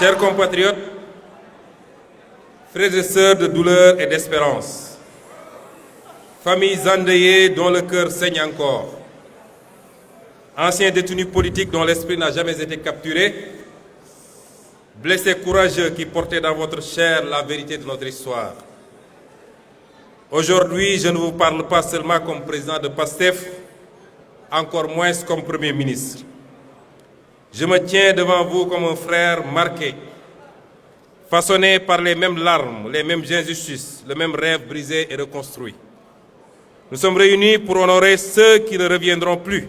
Chers compatriotes, frères et sœurs de douleur et d'espérance, familles endeuillées dont le cœur saigne encore, anciens détenus politiques dont l'esprit n'a jamais été capturé, blessés courageux qui portaient dans votre chair la vérité de notre histoire. Aujourd'hui, je ne vous parle pas seulement comme président de PASTEF, encore moins comme Premier ministre. Je me tiens devant vous comme un frère marqué, façonné par les mêmes larmes, les mêmes injustices, le même rêve brisé et reconstruit. Nous sommes réunis pour honorer ceux qui ne reviendront plus,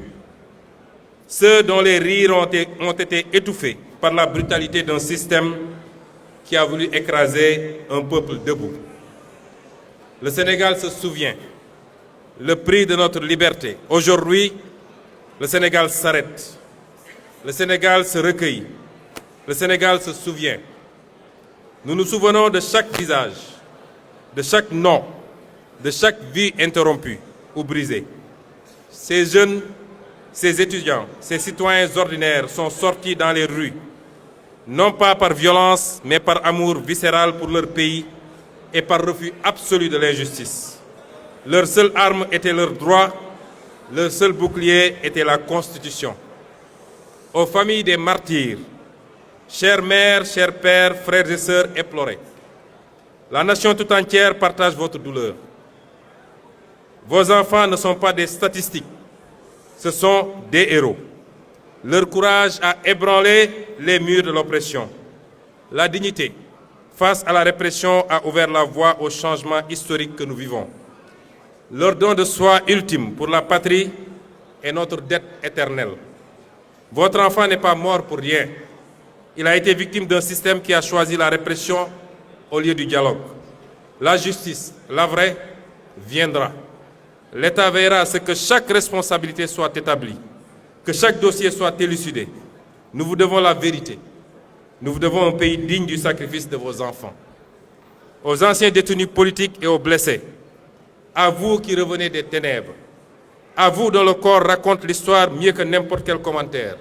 ceux dont les rires ont été étouffés par la brutalité d'un système qui a voulu écraser un peuple debout. Le Sénégal se souvient, le prix de notre liberté. Aujourd'hui, le Sénégal s'arrête, le Sénégal se recueille, le Sénégal se souvient. Nous nous souvenons de chaque visage, de chaque nom, de chaque vie interrompue ou brisée. Ces jeunes, ces étudiants, ces citoyens ordinaires sont sortis dans les rues, non pas par violence, mais par amour viscéral pour leur pays et par refus absolu de l'injustice. Leur seule arme était leur droit, leur seul bouclier était la Constitution. Aux familles des martyrs, chères mères, chers pères, frères et sœurs éplorés, la nation tout entière partage votre douleur. Vos enfants ne sont pas des statistiques, ce sont des héros. Leur courage a ébranlé les murs de l'oppression. La dignité, face à la répression, a ouvert la voie au changement historique que nous vivons. Leur don de soi ultime pour la patrie est notre dette éternelle. Votre enfant n'est pas mort pour rien. Il a été victime d'un système qui a choisi la répression au lieu du dialogue. La justice, la vraie, viendra. L'État veillera à ce que chaque responsabilité soit établie, que chaque dossier soit élucidé. Nous vous devons la vérité. Nous vous devons un pays digne du sacrifice de vos enfants. Aux anciens détenus politiques et aux blessés, à vous qui revenez des ténèbres, à vous dont le corps raconte l'histoire mieux que n'importe quel commentaire.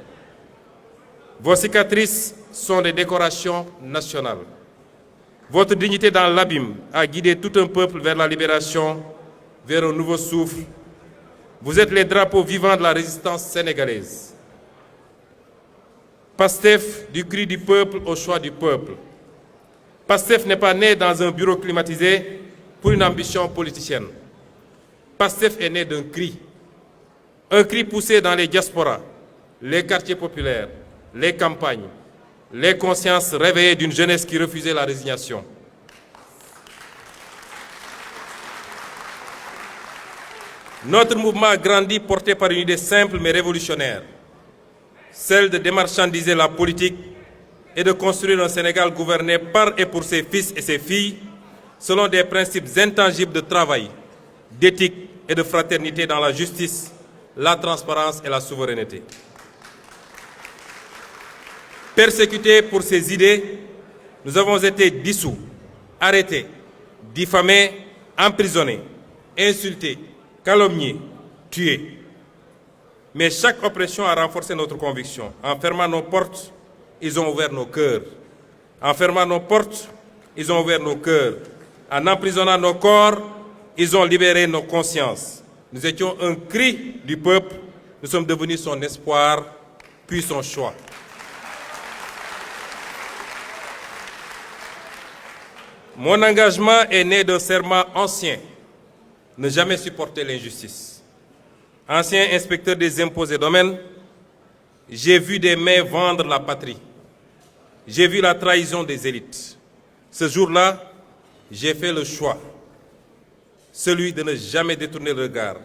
Vos cicatrices sont des décorations nationales. Votre dignité dans l'abîme a guidé tout un peuple vers la libération, vers un nouveau souffle. Vous êtes les drapeaux vivants de la résistance sénégalaise. PASTEF, du cri du peuple au choix du peuple. PASTEF n'est pas né dans un bureau climatisé pour une ambition politicienne. PASTEF est né d'un cri. Un cri poussé dans les diasporas, les quartiers populaires, les campagnes, les consciences réveillées d'une jeunesse qui refusait la résignation. Notre mouvement a grandi porté par une idée simple mais révolutionnaire, celle de démarchandiser la politique et de construire un Sénégal gouverné par et pour ses fils et ses filles selon des principes intangibles de travail, d'éthique et de fraternité dans la justice, la transparence et la souveraineté. Persécutés pour ces idées, nous avons été dissous, arrêtés, diffamés, emprisonnés, insultés, calomniés, tués. Mais chaque oppression a renforcé notre conviction. En fermant nos portes, ils ont ouvert nos cœurs. En fermant nos portes, ils ont ouvert nos cœurs. En emprisonnant nos corps, ils ont libéré nos consciences. Nous étions un cri du peuple, nous sommes devenus son espoir, puis son choix. Mon engagement est né d'un serment ancien, ne jamais supporter l'injustice. Ancien inspecteur des impôts et domaines, j'ai vu des mains vendre la patrie. J'ai vu la trahison des élites. Ce jour-là, j'ai fait le choix, celui de ne jamais détourner le regard,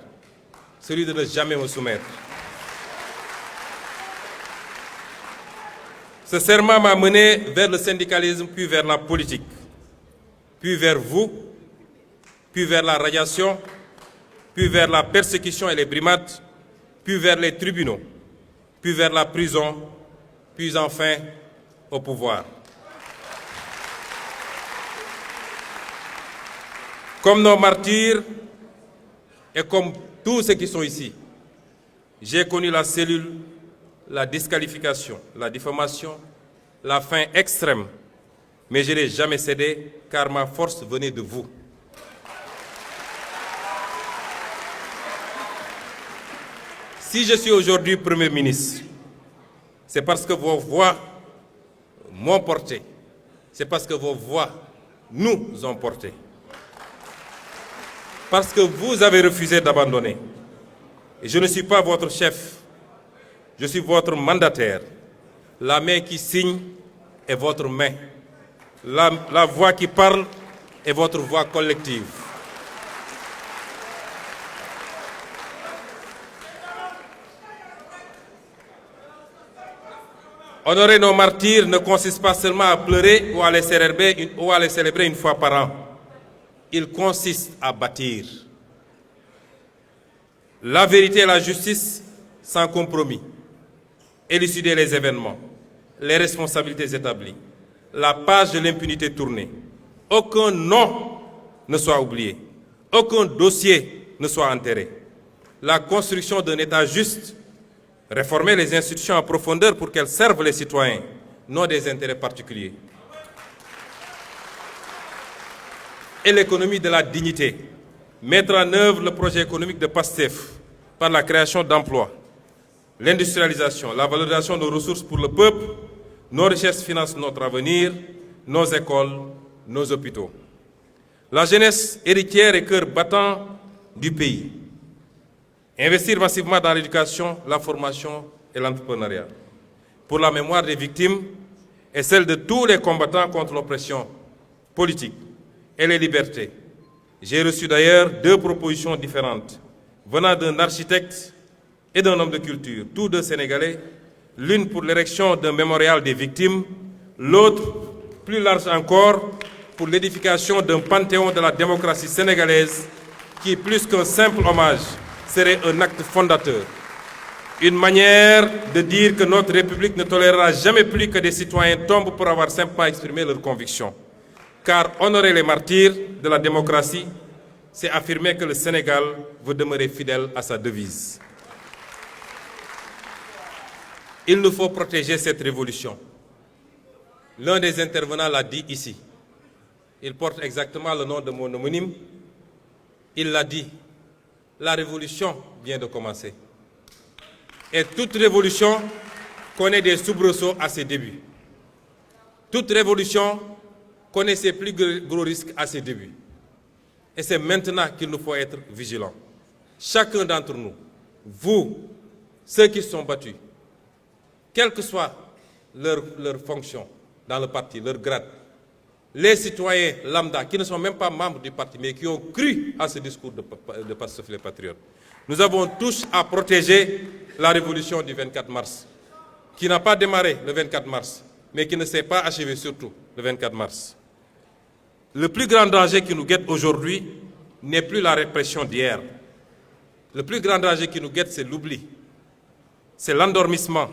celui de ne jamais me soumettre. Ce serment m'a mené vers le syndicalisme, puis vers la politique, puis vers vous, puis vers la radiation, puis vers la persécution et les brimades, puis vers les tribunaux, puis vers la prison, puis enfin au pouvoir. Comme nos martyrs et comme tous ceux qui sont ici, j'ai connu la cellule, la disqualification, la diffamation, la faim extrême, mais je n'ai jamais cédé car ma force venait de vous. Si je suis aujourd'hui Premier ministre, c'est parce que vos voix m'ont porté, c'est parce que vos voix nous ont portés. Parce que vous avez refusé d'abandonner. Et je ne suis pas votre chef, je suis votre mandataire. La main qui signe est votre main. La voix qui parle est votre voix collective. Honorer nos martyrs ne consiste pas seulement à pleurer ou à les célébrer une fois par an. Il consiste à bâtir. La vérité et la justice sans compromis. Élucider les événements, les responsabilités établies, la page de l'impunité tournée. Aucun nom ne soit oublié, aucun dossier ne soit enterré. La construction d'un État juste, réformer les institutions en profondeur pour qu'elles servent les citoyens, non des intérêts particuliers. Et l'économie de la dignité, mettre en œuvre le projet économique de PASTEF par la création d'emplois, l'industrialisation, la valorisation de nos ressources pour le peuple, nos richesses financent notre avenir, nos écoles, nos hôpitaux. La jeunesse héritière et cœur battant du pays. Investir massivement dans l'éducation, la formation et l'entrepreneuriat. Pour la mémoire des victimes et celle de tous les combattants contre l'oppression politique et les libertés. J'ai reçu d'ailleurs 2 propositions différentes venant d'un architecte et d'un homme de culture, tous 2 Sénégalais, l'une pour l'érection d'un mémorial des victimes, l'autre, plus large encore, pour l'édification d'un panthéon de la démocratie sénégalaise qui, plus qu'un simple hommage, serait un acte fondateur. Une manière de dire que notre République ne tolérera jamais plus que des citoyens tombent pour avoir simplement exprimé leurs convictions. Car honorer les martyrs de la démocratie, c'est affirmer que le Sénégal veut demeurer fidèle à sa devise. Il nous faut protéger cette révolution. L'un des intervenants l'a dit ici. Il porte exactement le nom de mon homonyme. Il l'a dit. La révolution vient de commencer. Et toute révolution connaît des soubresauts à ses débuts. Toute révolution connaît ses plus gros risques à ses débuts. Et c'est maintenant qu'il nous faut être vigilants. Chacun d'entre nous, vous, ceux qui se sont battus, quelle que soit leur fonction dans le parti, leur grade, les citoyens lambda qui ne sont même pas membres du parti, mais qui ont cru à ce discours de Pastef les Patriotes. Nous avons tous à protéger la révolution du 24 mars, qui n'a pas démarré le 24 mars, mais qui ne s'est pas achevée surtout le 24 mars. Le plus grand danger qui nous guette aujourd'hui n'est plus la répression d'hier. Le plus grand danger qui nous guette, c'est l'oubli. C'est l'endormissement.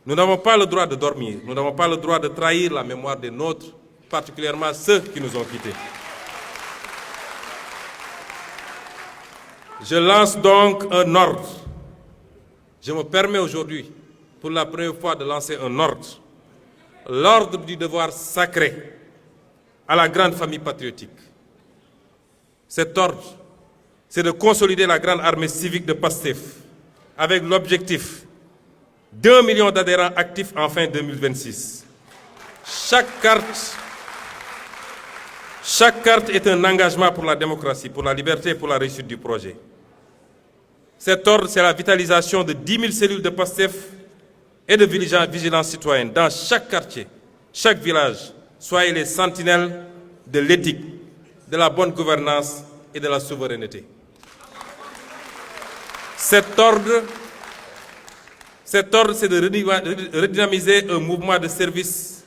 Nous n'avons pas le droit de dormir. Nous n'avons pas le droit de trahir la mémoire des nôtres, particulièrement ceux qui nous ont quittés. Je lance donc un ordre. Je me permets aujourd'hui, pour la première fois, de lancer un ordre. L'ordre du devoir sacré à la grande famille patriotique. Cet ordre, c'est de consolider la grande armée civique de PASTEF avec l'objectif d'1 million d'adhérents actifs en fin 2026. Chaque carte est un engagement pour la démocratie, pour la liberté et pour la réussite du projet. Cet ordre, c'est la vitalisation de 10 000 cellules de PASTEF et de vigilance citoyenne dans chaque quartier, chaque village. Soyez les sentinelles de l'éthique, de la bonne gouvernance et de la souveraineté. Cet ordre, c'est de redynamiser un mouvement de service,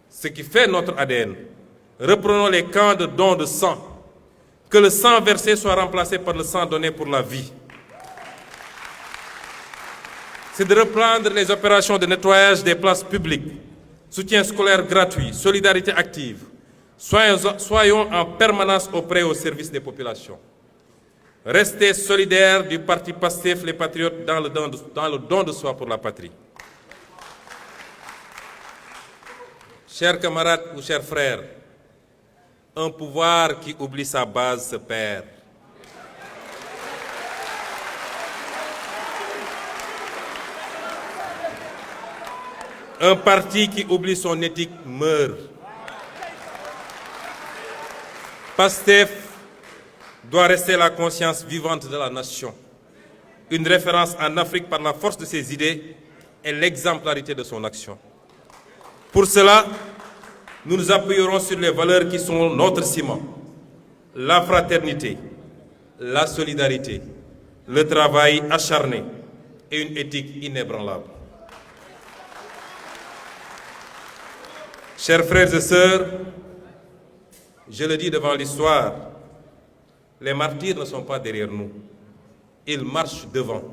ce qui fait notre ADN. Reprenons les camps de dons de sang. Que le sang versé soit remplacé par le sang donné pour la vie. C'est de reprendre les opérations de nettoyage des places publiques, soutien scolaire gratuit, solidarité active. Soyons en permanence auprès au service des populations. Restez solidaires du parti PASTEF, les patriotes, dans le don de soi pour la patrie. Chers camarades ou chers frères, un pouvoir qui oublie sa base se perd. Un parti qui oublie son éthique meurt. PASTEF doit rester la conscience vivante de la nation, une référence en Afrique par la force de ses idées et l'exemplarité de son action. Pour cela, nous nous appuierons sur les valeurs qui sont notre ciment: la fraternité, la solidarité, le travail acharné et une éthique inébranlable. Chers frères et sœurs, je le dis devant l'histoire, les martyrs ne sont pas derrière nous, ils marchent devant.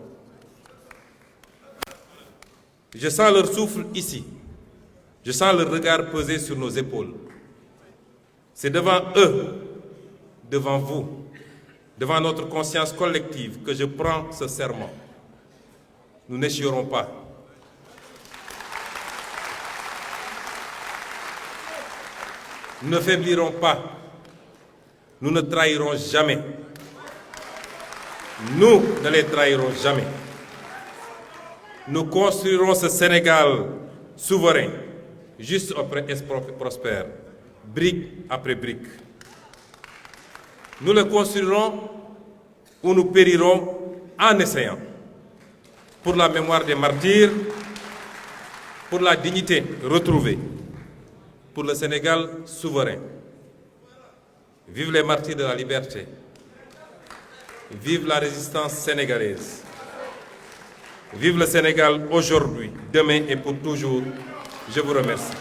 Je sens leur souffle ici, je sens leur regard peser sur nos épaules. C'est devant eux, devant vous, devant notre conscience collective que je prends ce serment. Nous n'échouerons pas. Nous ne faiblirons pas. Nous ne trahirons jamais. Nous ne les trahirons jamais. Nous construirons ce Sénégal souverain, juste et prospère, brique après brique. Nous le construirons ou nous périrons en essayant. Pour la mémoire des martyrs, pour la dignité retrouvée, pour le Sénégal souverain. Vive les martyrs de la liberté. Vive la résistance sénégalaise. Vive le Sénégal aujourd'hui, demain et pour toujours. Je vous remercie.